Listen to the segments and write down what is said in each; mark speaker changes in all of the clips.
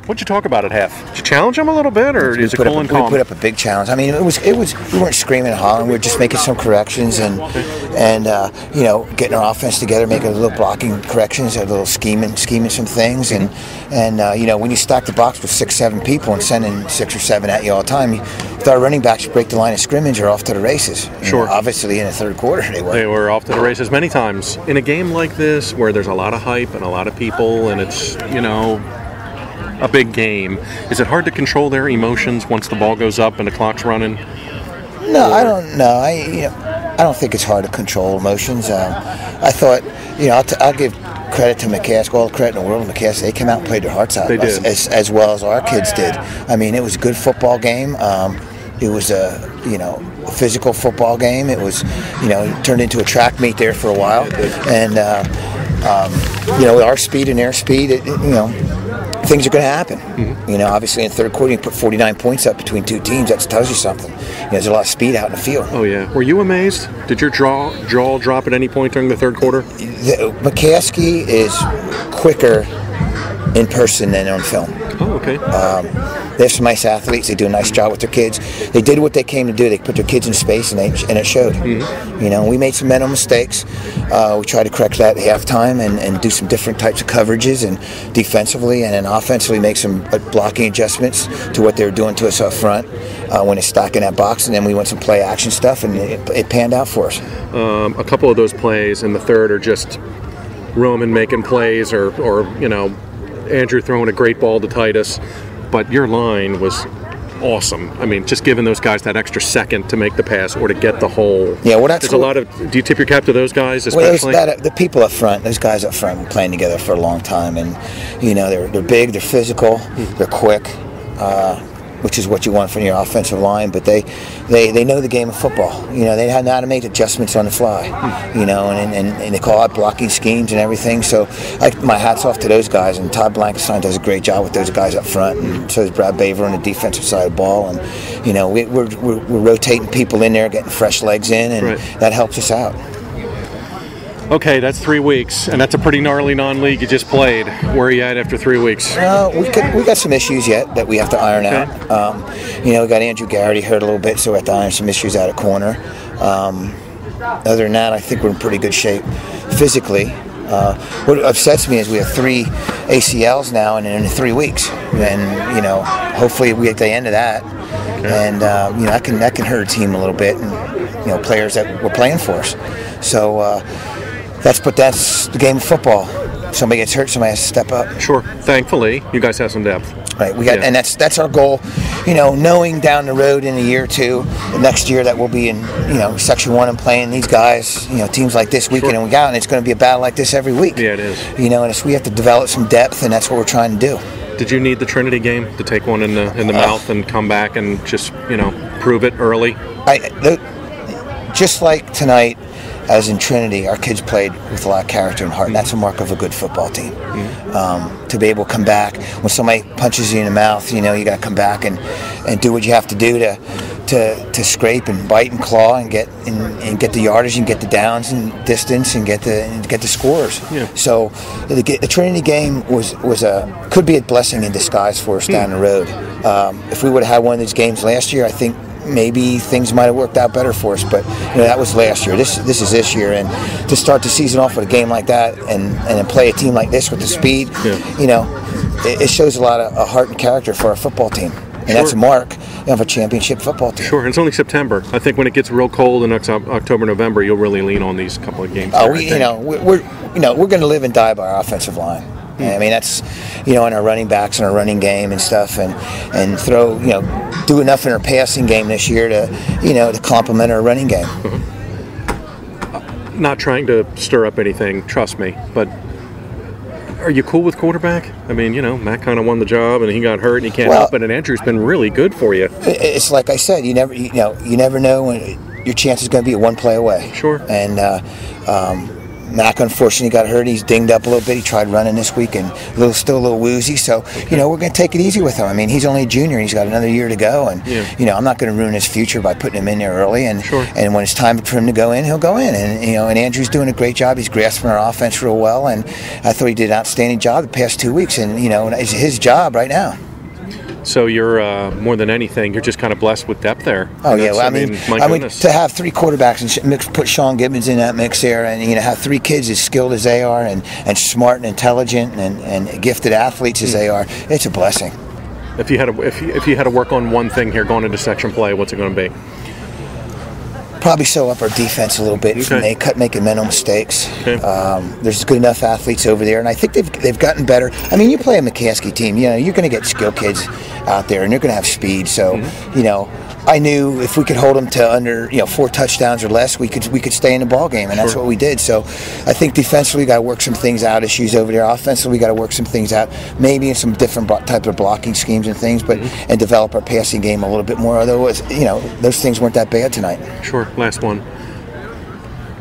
Speaker 1: What'd you talk about at half? Did you challenge them a little bit, or is it cool and calm?
Speaker 2: We put up a big challenge. I mean, it was. We weren't screaming and hollering. We were just making some corrections and getting our offense together, making a little blocking corrections, a little scheming some things, and when you stack the box with 6-7 people and sending 6 or 7 at you all the time, if our running backs break the line of scrimmage, are off to the races.
Speaker 1: Sure.
Speaker 2: Obviously, in the third quarter, they were.
Speaker 1: They were off to the races many times. In a game like this, where there's a lot of hype and a lot of people, and it's a big game, is it hard to control their emotions once the ball goes up and the clock's running?
Speaker 2: No, I don't know. I don't think it's hard to control emotions. I thought, I'll give credit to McCaskey, all the credit in the world to McCaskey. They came out and played their hearts out.
Speaker 1: They did.
Speaker 2: As well as our kids did. I mean, it was a good football game. It was a physical football game. It was, it turned into a track meet there for a while. And, with our speed and their speed, things are going to happen. Mm-hmm. Obviously in the third quarter, you put 49 points up between two teams. That tells you something. There's a lot of speed out in the field.
Speaker 1: Oh, yeah. Were you amazed? Did your jaw drop at any point during the third quarter?
Speaker 2: McCaskey is quicker in person than on film.
Speaker 1: Oh, okay.
Speaker 2: They have some nice athletes. They do a nice job with their kids. They did what they came to do. They put their kids in space, and it showed. Mm-hmm. We made some mental mistakes. We tried to correct that at halftime and do some different types of coverages and defensively, and then offensively make some blocking adjustments to what they were doing to us up front when it's stacking that box. And then we went some play action stuff, and it panned out for us.
Speaker 1: A couple of those plays in the third are just Roman making plays, or Andrew throwing a great ball to Titus. But your line was awesome. I mean, just giving those guys that extra second to make the pass or to get the hole.
Speaker 2: Yeah, well, that's
Speaker 1: a lot of. Do you tip your cap to those guys especially?
Speaker 2: Well, the people up front, those guys up front, were playing together for a long time, and they're big, they're physical, they're quick, which is what you want from your offensive line. But they know the game of football. They know how to make adjustments on the fly. And they call out blocking schemes and everything. So my hat's off to those guys. And Todd Blankenstein does a great job with those guys up front, and so does Brad Baver on the defensive side of the ball. And we're rotating people in there, getting fresh legs in, and that helps us out.
Speaker 1: Okay, that's 3 weeks, and that's a pretty gnarly non-league you just played. Where are you at after 3 weeks?
Speaker 2: We got some issues yet that we have to iron out. We got Andrew Garrity hurt a little bit, so we have to iron some issues out at corner. Other than that, I think we're in pretty good shape physically. What upsets me is we have 3 ACLs now, and in 3 weeks, and hopefully we get to the end of that, and that can hurt a team a little bit, and players that were playing for us. So. That's the game of football. Somebody gets hurt, somebody has to step up.
Speaker 1: Sure. Thankfully, you guys have some depth.
Speaker 2: Right. And that's our goal. Knowing down the road in a year or two, next year that we'll be in Section 1 and playing these guys, teams like this week in and week out, and it's going to be a battle like this every week.
Speaker 1: Yeah, it is.
Speaker 2: And we have to develop some depth, and that's what we're trying to do.
Speaker 1: Did you need the Trinity game to take one in the mouth and come back and just prove it early?
Speaker 2: Just like tonight. As in Trinity, our kids played with a lot of character and heart, and that's a mark of a good football team. To be able to come back, when somebody punches you in the mouth, you got to come back and do what you have to do to scrape and bite and claw and get the yardage and get the downs and distance and get the scores. Yeah. So the Trinity game could be a blessing in disguise for us down the road. If we would have had one of these games last year, I think maybe things might have worked out better for us, but that was last year. This is this year, and to start the season off with a game like that and then play a team like this with the speed, it shows a lot of heart and character for our football team, and that's a mark of a championship football team.
Speaker 1: Sure, and it's only September. I think when it gets real cold in October, November, you'll really lean on these couple of games.
Speaker 2: We're going to live and die by our offensive line. I mean, that's, in our running backs and our running game and stuff, and throw, do enough in our passing game this year to complement our running game.
Speaker 1: Not trying to stir up anything, trust me, but are you cool with quarterback? I mean, Matt kind of won the job and he got hurt and he can't help it, and Andrew's been really good for you.
Speaker 2: It's like I said, you never know when your chance is going to be one play away.
Speaker 1: Sure.
Speaker 2: And Mac unfortunately got hurt. He's dinged up a little bit. He tried running this week and still a little woozy. So, we're going to take it easy with him. I mean, he's only a junior. He's got another year to go. And, I'm not going to ruin his future by putting him in there early. And and when it's time for him to go in, he'll go in. And, and Andrew's doing a great job. He's grasping our offense real well. And I thought he did an outstanding job the past 2 weeks. And, it's his job right now.
Speaker 1: So you're more than anything, you're just kind of blessed with depth there.
Speaker 2: Oh yeah, well, I mean, to have 3 quarterbacks and put Sean Gibbons in that mix there, and have 3 kids as skilled as they are, and smart and intelligent and gifted athletes as they are, it's a blessing.
Speaker 1: If you had to work on one thing here going into section play, what's it going to be?
Speaker 2: Probably sew up our defense a little bit from making mental mistakes.
Speaker 1: Okay.
Speaker 2: There's good enough athletes over there, and I think they've gotten better. I mean, you play a McCaskey team, you're going to get skill kids out there, and they're going to have speed. So, I knew if we could hold them to under 4 touchdowns or less, we could stay in the ball game, and that's what we did. So, I think defensively we got to work some things out, issues over there. Offensively, we got to work some things out, maybe in some different type of blocking schemes and things, but and develop our passing game a little bit more. Otherwise, those things weren't that bad tonight.
Speaker 1: Sure. Last one.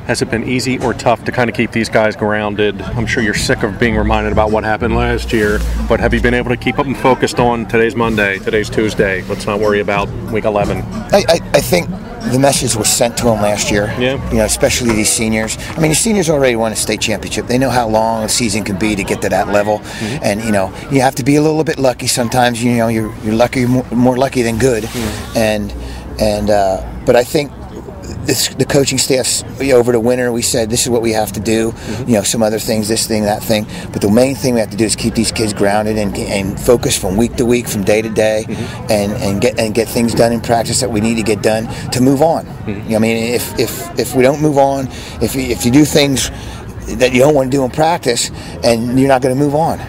Speaker 1: Has it been easy or tough to kind of keep these guys grounded? I'm sure you're sick of being reminded about what happened last year, but have you been able to keep them focused on today's Monday, today's Tuesday? Let's not worry about week 11.
Speaker 2: I think the message was sent to them last year.
Speaker 1: Yeah.
Speaker 2: Especially these seniors. I mean, the seniors already won a state championship. They know how long a season can be to get to that level, and you have to be a little bit lucky sometimes. You're lucky, more lucky than good, but I think. The coaching staffs over the winter, we said this is what we have to do. Some other things, this thing, that thing. But the main thing we have to do is keep these kids grounded and focused from week to week, from day to day, and get things done in practice that we need to get done to move on. I mean, if we don't move on, if you do things that you don't want to do in practice, and you're not going to move on.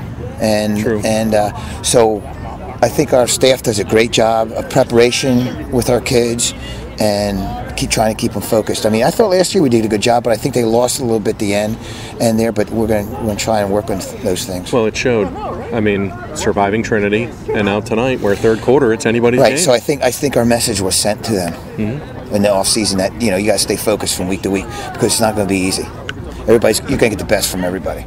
Speaker 2: So I think our staff does a great job of preparation with our kids. And keep trying to keep them focused. I mean, I thought last year we did a good job, but I think they lost a little bit at the end and there. But we're going to try and work on those things.
Speaker 1: Well, it showed. I mean, surviving Trinity, and now tonight, we're third quarter. It's anybody's game.
Speaker 2: Right. So I think our message was sent to them in the off season that you got to stay focused from week to week because it's not going to be easy. You're going to get the best from everybody.